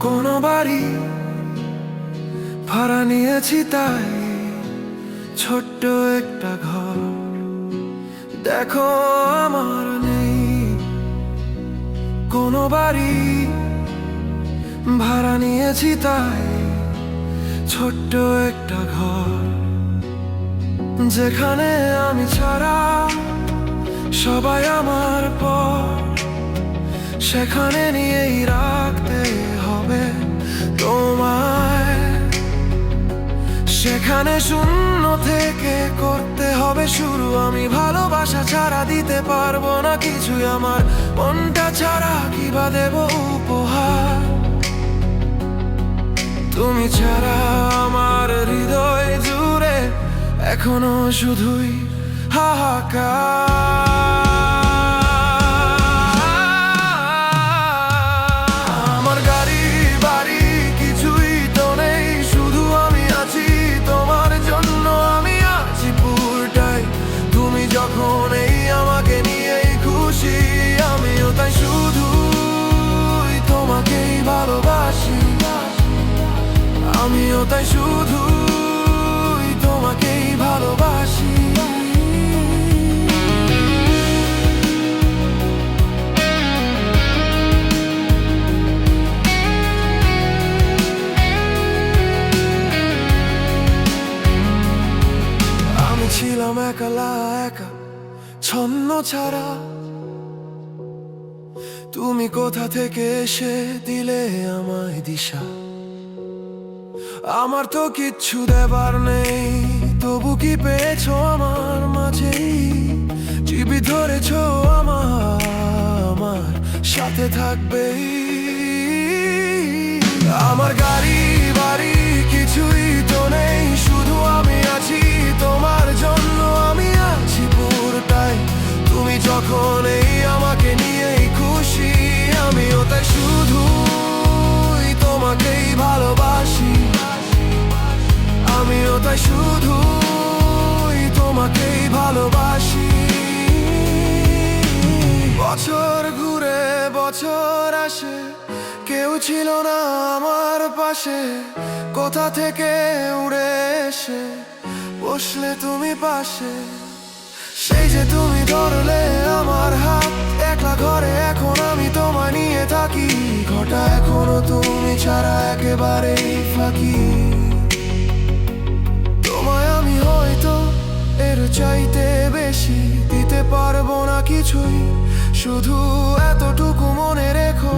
কোনো বাড়ি ভাড়া নিয়েছি তাই ছোট্ট একটা ঘর দেখো আমার নেই। কোনো বাড়ি ভাড়া নিয়েছি তাই ছোট্ট একটা ঘর, যেখানে আমি ছাড়া সবাই আমার পর। সেখানে নিয়েই রাখতে হবে তোমায়, সেখানে শূন্য থেকে করতে হবে শুরু। আমি ভালোবাসা ছাড়া দিতে পারবো না কিছুই, আমার মনটা ছাড়া কিবা দেব উপহার। তুমি ছাড়া আমার হৃদয় জুড়ে এখনো শুধুই হাহাকার। আমার গাড়ি বাড়ি কিছুই তো নেই, শুধু আমি আছি তোমার জন্য। আমি আছি পুরোটাই তুমি যখন এই আমাকে নিয়েই খুশি। আমিও তাই শুধুই তোমাকেই ভালোবাসি, আমিও তাই শুধুই তোমাকেই ভালোবাসি। আমি ছিলাম একলা একা ছন্ন ছাড়া, তুমি কোথা থেকে এসে দিলে আমায় দিশা। আমার তো কিচ্ছু দেবার নেই, তবু কি পেয়েছো আমার মাঝেই চিবি ধরেছো আমার সাথে থাকবেই। আমার গাড়ি বাড়ি কিছুই তো নেই, শুধু আমি আছি তোমার জন্য। আমি আছি পুরোটাই তুমি যখন এই আমাকে নিয়েই খুশি। আমিও তাই শুধুই তোমাকেই ভালোবাসি, আমিও তাই শুধুই তোমাকেই ভালোবাসি। বছর ঘুরে বছর আসে, কেউ ছিল না আমার পাশে। কোথা থেকে উড়ে এসে বসলে তুমি পাশে, সেই যে তুমি ধরলে আমার হাত। একলা ঘরে এখন আমি তোমায় নিয়ে থাকি, ঘটা এখনো তুমি ছাড়া একেবারেই ফাঁকি। তোমায় আমি হয়তো এর চাইতে বেশি দিতে পারবো না কিছুই, শুধু এতটুকু মনে রেখো